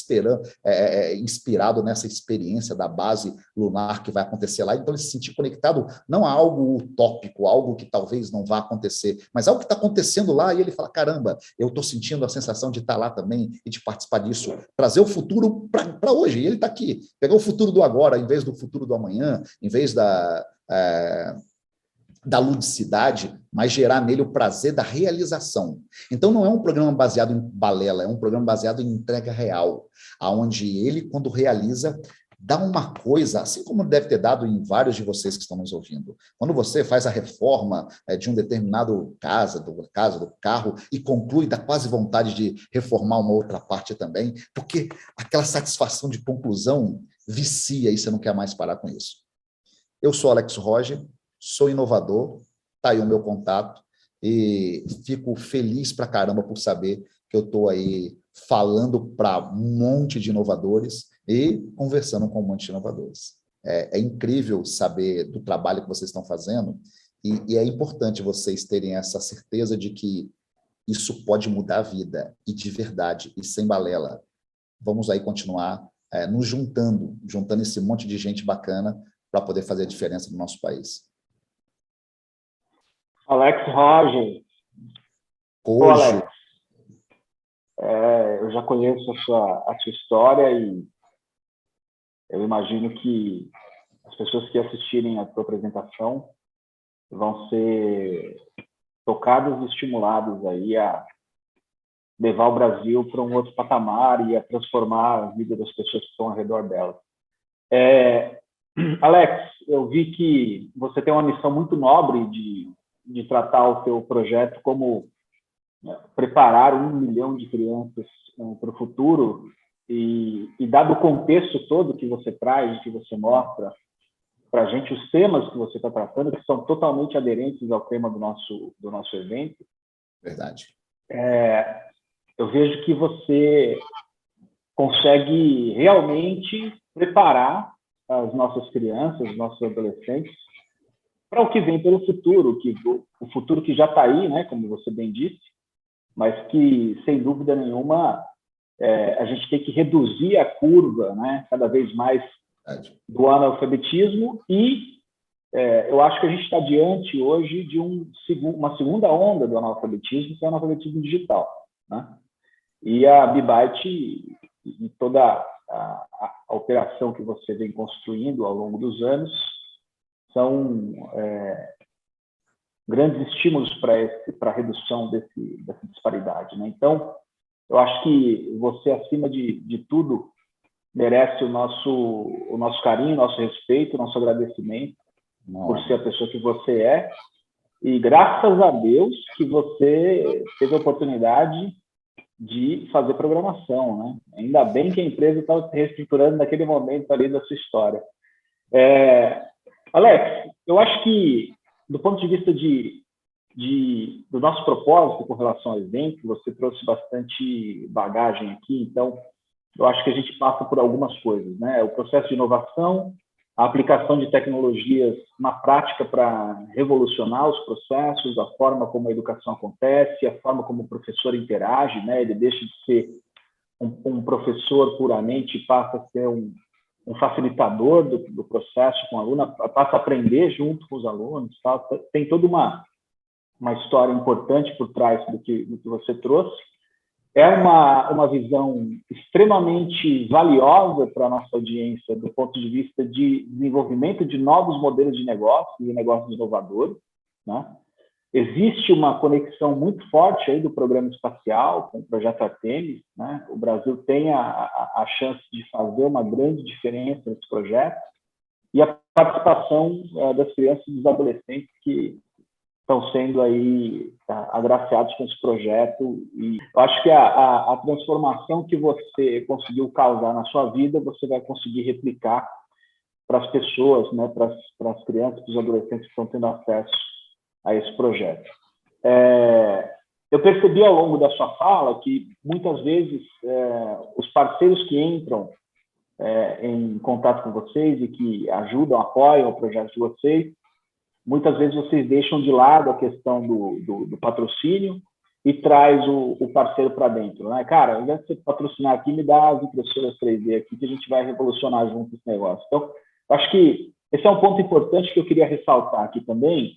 inspirado nessa experiência da base lunar que vai acontecer lá. Então, ele se sentir conectado não a algo utópico, algo que talvez não vá acontecer, mas algo que está acontecendo lá, e ele fala, caramba, eu estou sentindo a sensação de estar lá também e de participar disso, trazer o futuro para hoje. E ele está aqui, pegar o futuro do agora, em vez do futuro do amanhã, em vez da ludicidade, mas gerar nele o prazer da realização. Então, não é um programa baseado em balela, é um programa baseado em entrega real, onde ele, quando realiza, dá uma coisa, assim como deve ter dado em vários de vocês que estão nos ouvindo. Quando você faz a reforma de um determinado casa, do carro, e conclui, dá quase vontade de reformar uma outra parte também, porque aquela satisfação de conclusão vicia e você não quer mais parar com isso. Eu sou Alex Roger, sou inovador, está aí o meu contato, e fico feliz pra caramba por saber que eu estou aí falando para um monte de inovadores e conversando com um monte de inovadores. É incrível saber do trabalho que vocês estão fazendo, e é importante vocês terem essa certeza de que isso pode mudar a vida, e de verdade, e sem balela. Vamos aí continuar nos juntando esse monte de gente bacana para poder fazer a diferença no nosso país. Alex Roger. Hoje. Alex, eu já conheço a sua história e eu imagino que as pessoas que assistirem a sua apresentação vão ser tocadas e estimuladas aí a levar o Brasil para um outro patamar e a transformar a vida das pessoas que estão ao redor dela. Alex, eu vi que você tem uma missão muito nobre de tratar o seu projeto como preparar 1 milhão de crianças para o futuro, e dado o contexto todo que você traz, que você mostra para a gente, os temas que você está tratando, que são totalmente aderentes ao tema do nosso evento. Verdade. Eu vejo que você consegue realmente preparar as nossas crianças, os nossos adolescentes, para o que vem pelo futuro, o futuro que já está aí, né, como você bem disse, mas que, sem dúvida nenhuma, a gente tem que reduzir a curva, né, cada vez mais do analfabetismo, e eu acho que a gente está diante hoje de uma segunda onda do analfabetismo, que é o analfabetismo digital, né? E a BeByte e toda a operação que você vem construindo ao longo dos anos são grandes estímulos para a redução dessa disparidade, né? Então, eu acho que você, acima de tudo, merece o nosso carinho, o nosso respeito, o nosso agradecimento por ser a pessoa que você é. E graças a Deus que você teve a oportunidade de fazer programação, né? Ainda bem que a empresa estava se reestruturando naquele momento ali da sua história. Alex, eu acho que, do ponto de vista do nosso propósito com relação ao evento, você trouxe bastante bagagem aqui, então eu acho que a gente passa por algumas coisas, né? O processo de inovação, a aplicação de tecnologias na prática para revolucionar os processos, a forma como a educação acontece, a forma como o professor interage, né? Ele deixa de ser um professor puramente e passa a ser um facilitador do processo com o aluno, passa a aprender junto com os alunos, tá? Tem toda uma história importante por trás do que você trouxe. É uma visão extremamente valiosa para a nossa audiência do ponto de vista de desenvolvimento de novos modelos de negócio e negócios inovadores, né? Existe uma conexão muito forte aí do programa espacial com o projeto Artemis, né? O Brasil tem a chance de fazer uma grande diferença nesse projeto, e a participação das crianças e dos adolescentes que estão sendo aí agraciados com esse projeto. E eu acho que a transformação que você conseguiu causar na sua vida, você vai conseguir replicar para as pessoas, né, para as crianças, para os adolescentes que estão tendo acesso a esse projeto. Eu percebi ao longo da sua fala que, muitas vezes, os parceiros que entram em contato com vocês e que ajudam, apoiam o projeto de vocês, muitas vezes vocês deixam de lado a questão do patrocínio e traz o parceiro para dentro, né? Cara, ao invés de você patrocinar aqui, me dá as impressoras 3D aqui que a gente vai revolucionar junto esse negócio. Então, acho que esse é um ponto importante que eu queria ressaltar aqui também,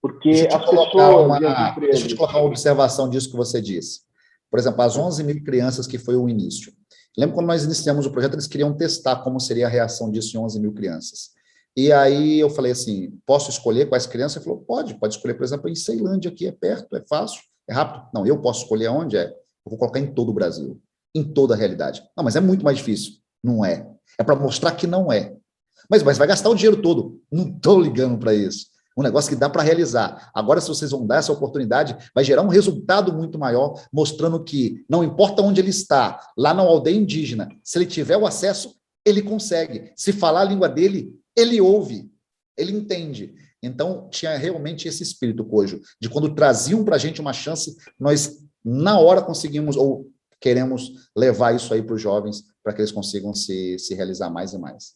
porque as pessoas... Deixa eu te colocar uma observação disso que você disse. Por exemplo, as 11 mil crianças que foi o início. Lembra quando nós iniciamos o projeto, eles queriam testar como seria a reação disso em 11 mil crianças. E aí eu falei assim, posso escolher quais crianças? Ele falou, pode escolher, por exemplo, em Ceilândia, aqui é perto, é fácil, é rápido. Não, eu posso escolher onde é? Eu vou colocar em todo o Brasil, em toda a realidade. Não, mas é muito mais difícil. Não é. É para mostrar que não é. Mas vai gastar o dinheiro todo. Não estou ligando para isso. Um negócio que dá para realizar. Agora, se vocês vão dar essa oportunidade, vai gerar um resultado muito maior, mostrando que não importa onde ele está, lá na aldeia indígena, se ele tiver o acesso, ele consegue. Se falar a língua dele, ele ouve, ele entende. Então, tinha realmente esse espírito, Cojo, de quando traziam para a gente uma chance, nós, na hora, conseguimos, ou queremos levar isso aí para os jovens, para que eles consigam se realizar mais e mais.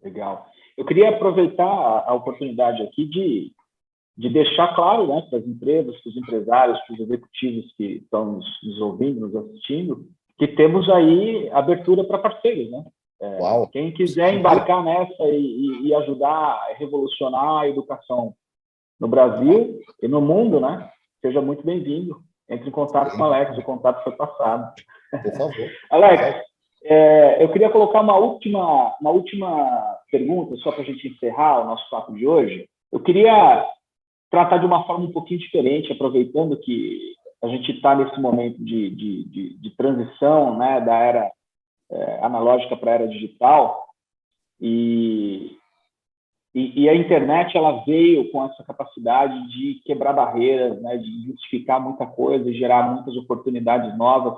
Legal. Eu queria aproveitar a oportunidade aqui de deixar claro, né, para as empresas, para os empresários, para os executivos que estão nos ouvindo, nos assistindo, que temos aí abertura para parceiros, né? Quem quiser embarcar nessa e ajudar a revolucionar a educação no Brasil e no mundo, né? Seja muito bem-vindo. Entre em contato com o Alex, o contato foi passado. Por favor. Alex, eu queria colocar uma última pergunta, só para a gente encerrar o nosso papo de hoje. Eu queria tratar de uma forma um pouquinho diferente, aproveitando que a gente está nesse momento de transição, né, da era analógica para a era digital, e a internet ela veio com essa capacidade de quebrar barreiras, né, de justificar muita coisa e gerar muitas oportunidades novas.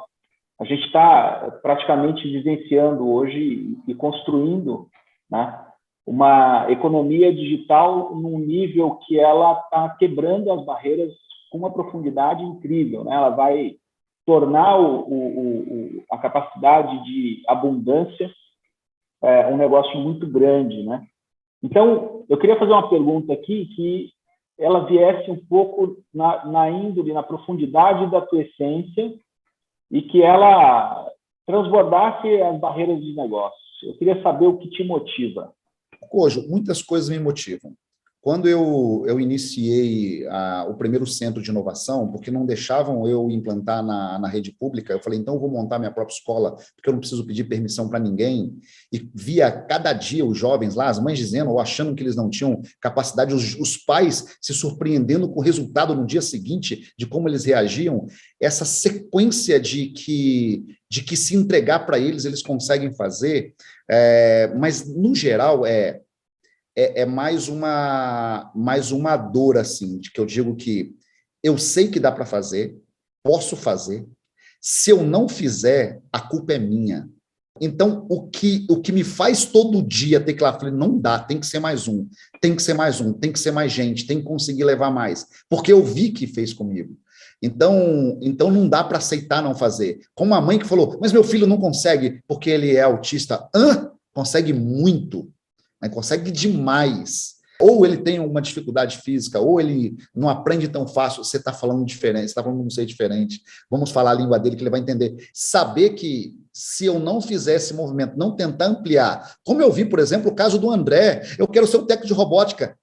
A gente está praticamente vivenciando hoje e construindo, né, uma economia digital num nível que ela está quebrando as barreiras com uma profundidade incrível, né? Ela vai tornar a capacidade de abundância um negócio muito grande, né? Então, eu queria fazer uma pergunta aqui que ela viesse um pouco na índole, na profundidade da tua essência e que ela transbordasse as barreiras de negócio. Eu queria saber o que te motiva. Cojo, muitas coisas me motivam. Quando eu iniciei o primeiro centro de inovação, porque não deixavam eu implantar na rede pública, eu falei, então eu vou montar minha própria escola, porque eu não preciso pedir permissão para ninguém. E via cada dia os jovens lá, as mães dizendo ou achando que eles não tinham capacidade, os pais se surpreendendo com o resultado no dia seguinte, de como eles reagiam. Essa sequência de que se entregar para eles conseguem fazer, mas, no geral, é mais uma dor, assim, de que eu digo que eu sei que dá para fazer, posso fazer, se eu não fizer, a culpa é minha. Então, o que me faz todo dia ter que ir lá, falei, não dá, tem que ser mais um, tem que ser mais um, tem que ser mais gente, tem que conseguir levar mais, porque eu vi que fez comigo. Então não dá para aceitar não fazer. Como a mãe que falou, mas meu filho não consegue porque ele é autista. Consegue muito. Consegue demais. Ou ele tem uma dificuldade física, ou ele não aprende tão fácil. Você está falando diferente, você está falando um ser diferente. Vamos falar a língua dele que ele vai entender. Saber que se eu não fizer esse movimento, não tentar ampliar, como eu vi, por exemplo, o caso do André, eu quero ser um técnico de robótica.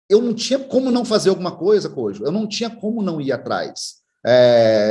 Eu não tinha como não fazer alguma coisa, Cojo. Eu não tinha como não ir atrás.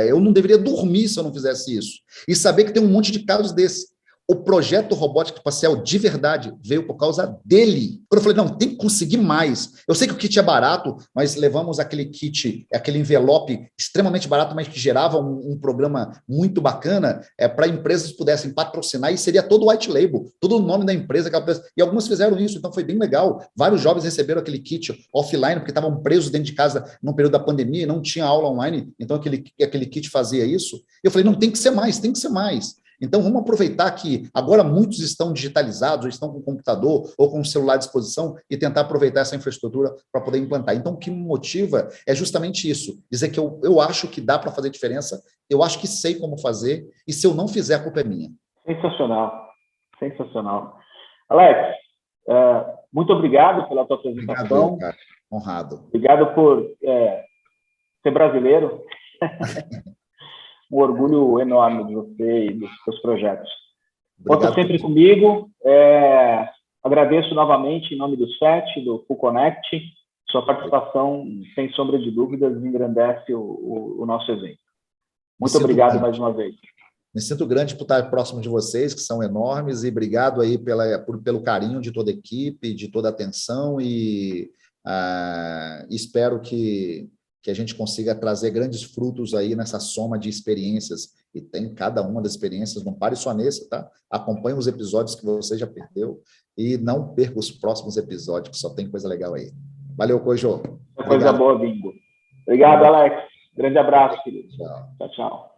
Eu não deveria dormir se eu não fizesse isso. E saber que tem um monte de casos desse. O projeto Robótica Espacial, de verdade, veio por causa dele. Quando eu falei, não, tem que conseguir mais. Eu sei que o kit é barato, mas levamos aquele kit, aquele envelope extremamente barato, mas que gerava um programa muito bacana, para empresas pudessem patrocinar, e seria todo white label, todo o nome da empresa. E algumas fizeram isso, então foi bem legal. Vários jovens receberam aquele kit offline, porque estavam presos dentro de casa no período da pandemia, e não tinha aula online, então aquele kit fazia isso. Eu falei, não, tem que ser mais, tem que ser mais. Então, vamos aproveitar que agora muitos estão digitalizados, ou estão com computador ou com celular à disposição e tentar aproveitar essa infraestrutura para poder implantar. Então, o que me motiva é justamente isso, dizer que eu acho que dá para fazer diferença, eu acho que sei como fazer, e se eu não fizer, a culpa é minha. Sensacional. Sensacional. Alex, muito obrigado pela tua apresentação. Obrigado, cara. Honrado. Obrigado por ser brasileiro. Um orgulho enorme de você e dos seus projetos. Conta sempre comigo. Agradeço novamente em nome do SET, do Full Connect. Sua participação, sem sombra de dúvidas, engrandece o nosso evento. Muito obrigado mais uma vez. Me sinto grande por estar próximo de vocês, que são enormes, e obrigado aí pelo carinho de toda a equipe, de toda a atenção, e espero que a gente consiga trazer grandes frutos aí nessa soma de experiências, e tem cada uma das experiências, não pare só nesse, tá? Acompanhe os episódios que você já perdeu, e não perca os próximos episódios, que só tem coisa legal aí. Valeu, Kojo. Coisa boa vindo. Obrigado, Alex. Grande abraço, querido. Tchau, tchau.